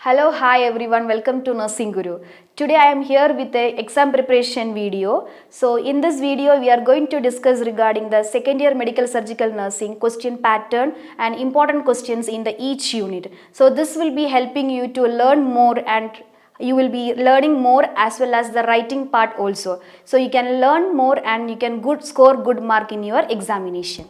Hello, hi everyone, welcome to Nursing Guru. Today I am here with the exam preparation video. So in this video we are going to discuss regarding the second year medical surgical nursing question pattern and important questions in the each unit. So this will be helping you to learn more and you will be learning more as well as the writing part also. So you can learn more and you can score good mark in your examination.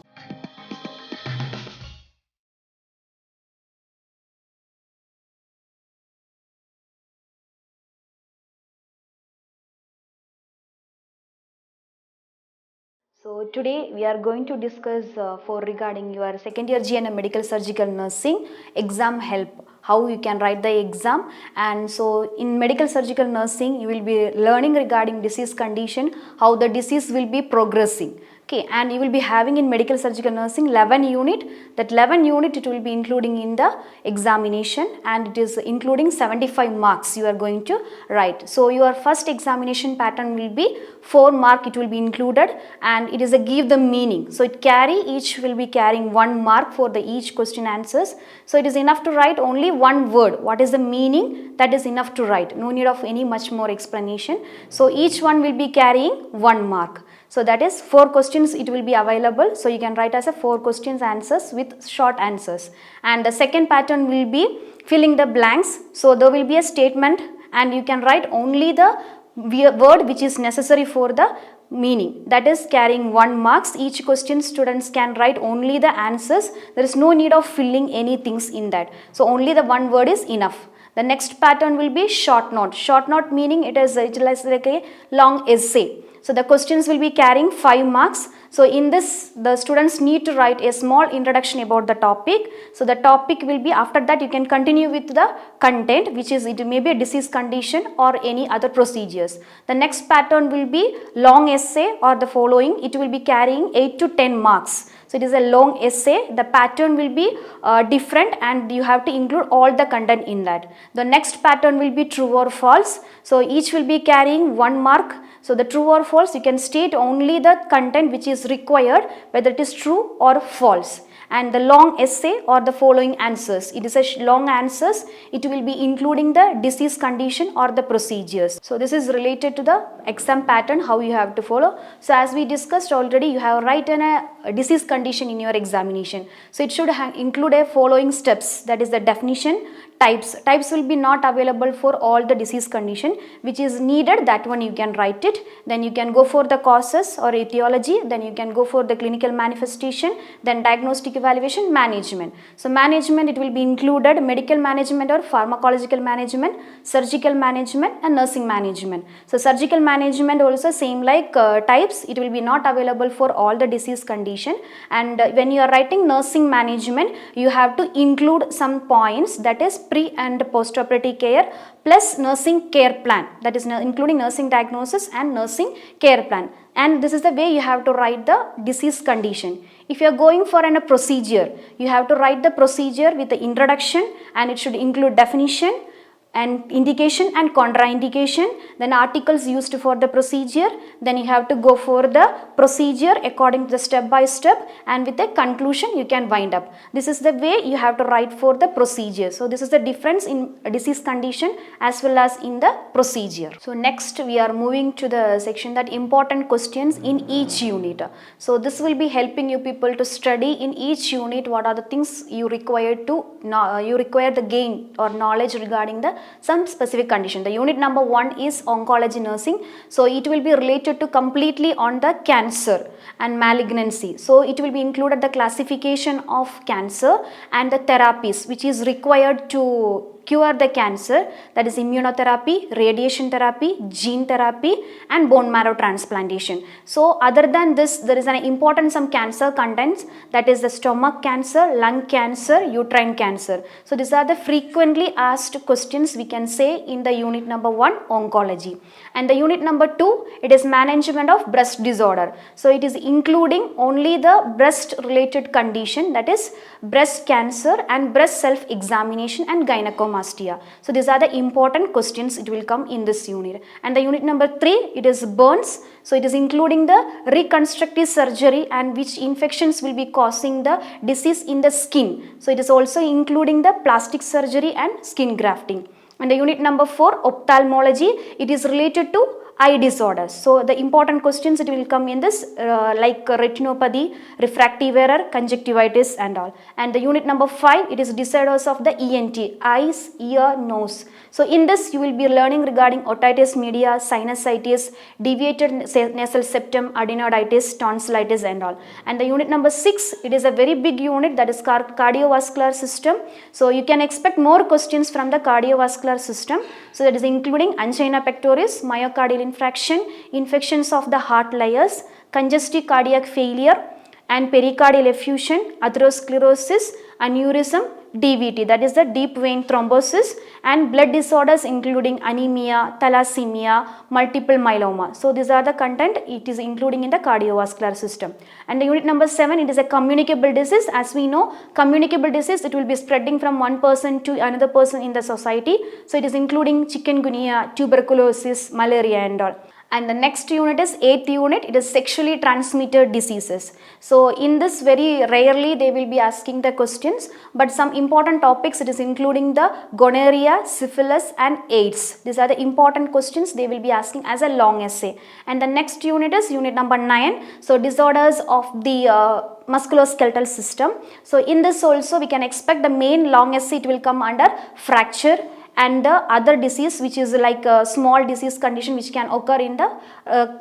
So today we are going to discuss for regarding your second year GNM medical surgical nursing exam help, how you can write the exam. And so in medical surgical nursing you will be learning regarding disease condition, how the disease will be progressing. Okay, and you will be having in medical surgical nursing 11 unit. That 11 unit it will be including in the examination and it is including 75 marks you are going to write. So your first examination pattern will be 4 mark it will be included and it is a give the meaning. So it each will be carrying 1 mark for the each question answers. So it is enough to write only one word. What is the meaning? That is enough to write. No need of any much more explanation. So each one will be carrying 1 mark. So that is 4 questions it will be available. So you can write as a 4 questions answers with short answers. And the second pattern will be filling the blanks. So there will be a statement and you can write only the word which is necessary for the meaning. That is carrying 1 marks. Each question students can write only the answers. There is no need of filling any things in that. So only the one word is enough. The next pattern will be short note. Short note meaning it is like a long essay. So the questions will be carrying 5 marks. So in this the students need to write a small introduction about the topic. So the topic will be, after that you can continue with the content, which is it may be a disease condition or any other procedures. The next pattern will be long essay or the following. It will be carrying 8 to 10 marks. So it is a long essay. The pattern will be different and you have to include all the content in that. The next pattern will be true or false. So each will be carrying 1 mark. So the true or false, you can state only the content which is required, whether it is true or false. And the long essay or the following answers. It is a long answers. It will be including the disease condition or the procedures. So this is related to the exam pattern, how you have to follow. So as we discussed already, you have written a disease condition in your examination. So it should include a following steps. That is the definition. Types will be not available for all the disease condition which is needed, that one you can write it. Then you can go for the causes or etiology, then you can go for the clinical manifestation, then diagnostic evaluation, management. So management it will be included medical management or pharmacological management, surgical management and nursing management. So surgical management also same like types, it will be not available for all the disease condition. And when you are writing nursing management, you have to include some points, that is pre and post-operative care plus nursing care plan, that is including nursing diagnosis and nursing care plan. And this is the way you have to write the disease condition. If you are going for a procedure, you have to write the procedure with the introduction and it should include definition and indication and contraindication, then articles used for the procedure, then you have to go for the procedure according to the step by step and with a conclusion you can wind up. This is the way you have to write for the procedure. So this is the difference in disease condition as well as in the procedure. So next we are moving to the section that important questions in each unit. So this will be helping you people to study in each unit what are the things you require the gain or knowledge regarding the some specific condition. The unit number 1 is oncology nursing. So it will be related to completely on the cancer and malignancy. So it will be included the classification of cancer and the therapies which is required to cure the cancer, that is immunotherapy, radiation therapy, gene therapy and bone marrow transplantation. So other than this, there is an important some cancer contents, that is the stomach cancer, lung cancer, uterine cancer. So these are the frequently asked questions we can say in the unit number 1 oncology. And the unit number 2, it is management of breast disorder. So it is including only the breast related condition, that is breast cancer and breast self examination and gynecomastia. gynecomastia. So these are the important questions it will come in this unit. And the unit number 3, it is burns. So it is including the reconstructive surgery and which infections will be causing the disease in the skin. So it is also including the plastic surgery and skin grafting. And the unit number 4, ophthalmology, it is related to eye disorders. So the important questions it will come in this like retinopathy, refractive error, conjunctivitis and all. And the unit number 5, it is disorders of the ENT, eyes, ear, nose. So in this you will be learning regarding otitis media, sinusitis, deviated nasal septum, adenoiditis, tonsillitis and all. And the unit number 6, it is a very big unit, that is cardiovascular system. So you can expect more questions from the cardiovascular system. So that is including angina pectoris, myocardial infarction, infections of the heart layers, congestive cardiac failure and pericardial effusion, atherosclerosis, aneurysm, DVT, that is the deep vein thrombosis, and blood disorders including anemia, thalassemia, multiple myeloma. So these are the content it is including in the cardiovascular system. And the unit number 7, it is a communicable disease. As we know, communicable disease, it will be spreading from one person to another person in the society. So it is including chikungunya, tuberculosis, malaria and all. And the next unit is 8th unit, it is sexually transmitted diseases. So in this very rarely they will be asking the questions, but some important topics it is including the gonorrhea, syphilis and AIDS. These are the important questions they will be asking as a long essay. And the next unit is unit number 9, so disorders of the musculoskeletal system. So in this also we can expect the main long essay it will come under fracture and the other disease which is like a small disease condition which can occur in the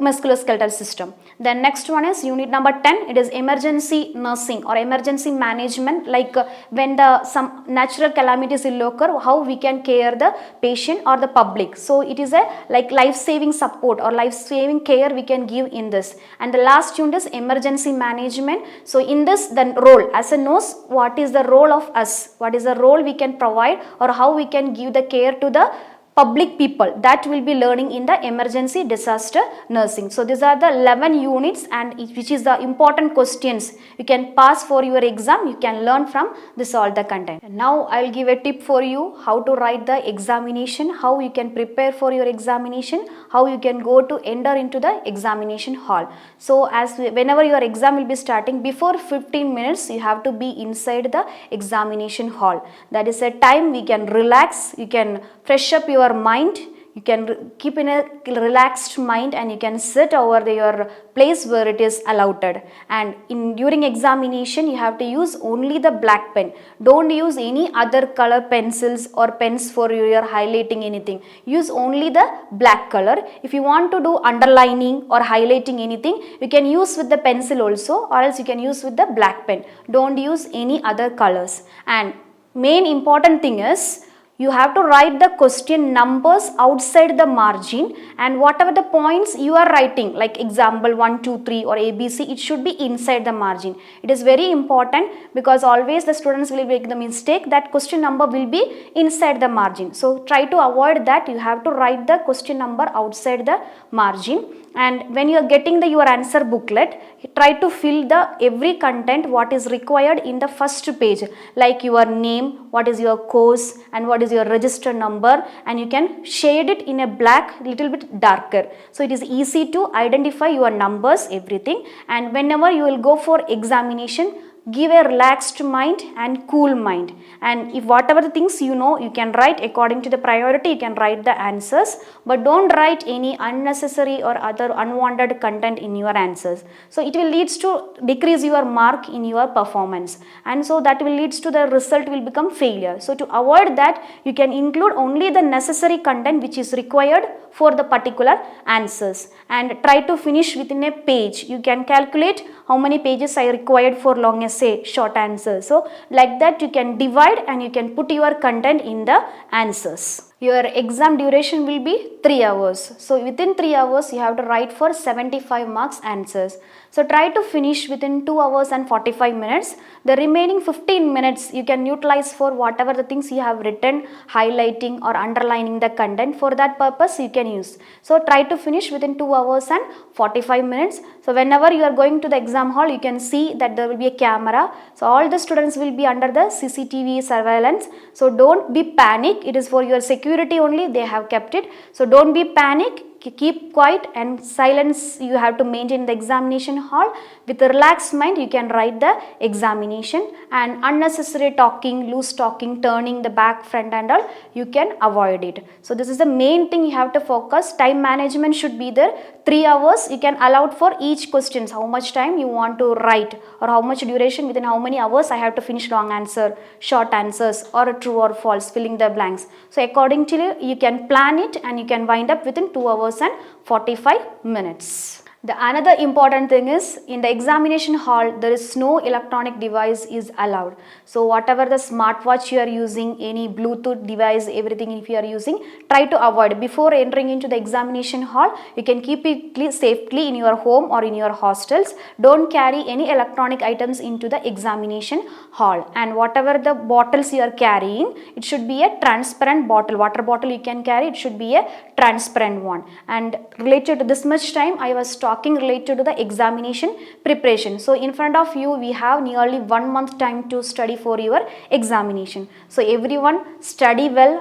musculoskeletal system. The next one is unit number 10, it is emergency nursing or emergency management, like when some natural calamities will occur, how we can care the patient or the public. So it is a like life-saving support or life-saving care we can give in this. And the last unit is emergency management. So in this, the role as a nurse, what is the role of us, what is the role we can provide or how we can give the care to the public people, that will be learning in the emergency disaster nursing. So these are the 11 units and which is the important questions you can pass for your exam, you can learn from this all the content. Now I will give a tip for you how to write the examination, how you can prepare for your examination, how you can go to enter into the examination hall. So whenever your exam will be starting, before 15 minutes you have to be inside the examination hall. That is a time we can relax, you can fresh up your mind, you can keep in a relaxed mind and you can sit over your place where it is allotted. And during examination you have to use only the black pen. Don't use any other color pencils or pens for your highlighting anything. Use only the black color. If you want to do underlining or highlighting anything, you can use with the pencil also, or else you can use with the black pen. Don't use any other colors. And main important thing is, you have to write the question numbers outside the margin, and whatever the points you are writing, like example 1, 2, 3 or ABC, it should be inside the margin. It is very important because always the students will make the mistake that question number will be inside the margin. So try to avoid that. You have to write the question number outside the margin. And when you are getting your answer booklet, try to fill the every content what is required in the first page, like your name, what is your course and what is your register number, and you can shade it in a black, little bit darker. So it is easy to identify your numbers, everything. And whenever you will go for examination, give a relaxed mind and cool mind, and if whatever the things you know, you can write according to the priority, you can write the answers, but don't write any unnecessary or other unwanted content in your answers. So it will leads to decrease your mark in your performance, and so that will leads to the result will become failure. So to avoid that, you can include only the necessary content which is required for the particular answers, and try to finish within a page. You can calculate how many pages are required for long essay, short answer. So like that you can divide and you can put your content in the answers. Your exam duration will be 3 hours. So within 3 hours you have to write for 75 marks answers. So try to finish within 2 hours and 45 minutes. The remaining 15 minutes you can utilize for whatever the things you have written, highlighting or underlining the content. For that purpose you can use. So try to finish within 2 hours and 45 minutes. So whenever you are going to the exam hall, you can see that there will be a camera. So all the students will be under the CCTV surveillance. So don't be panic. It is for your security only they have kept it. So don't be panic. Keep quiet and silence you have to maintain the examination hall. With a relaxed mind you can write the examination, and unnecessary talking, loose talking, turning the back, front and all you can avoid it. So this is the main thing you have to focus. Time management should be there. 3 hours you can allow for each questions, how much time you want to write or how much duration, within how many hours I have to finish long answer, short answers or true or false, filling the blanks. So according to you can plan it and you can wind up within 2 hours and 45 minutes. The another important thing is, in the examination hall there is no electronic device is allowed. So whatever the smartwatch you are using, any Bluetooth device, everything if you are using, try to avoid. Before entering into the examination hall you can keep it safely in your home or in your hostels. Don't carry any electronic items into the examination hall, and whatever the bottles you are carrying, it should be a transparent bottle. Water bottle you can carry, it should be a transparent one. And related to this much time I was talking related to the examination preparation. So in front of you we have nearly 1 month time to study for your examination. So everyone study well,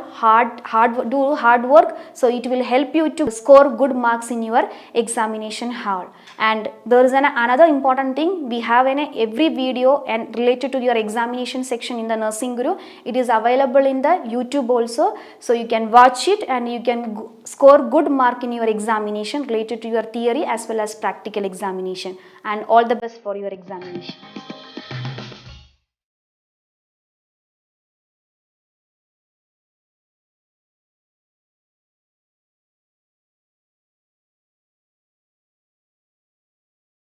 do hard work, so it will help you to score good marks in your examination hall. And there is another important thing, we have every video and related to your examination section in the Nursing Guru. It is available in the YouTube also, so you can watch it and you can score good mark in your examination related to your theory as well as practical examination. And all the best for your examination.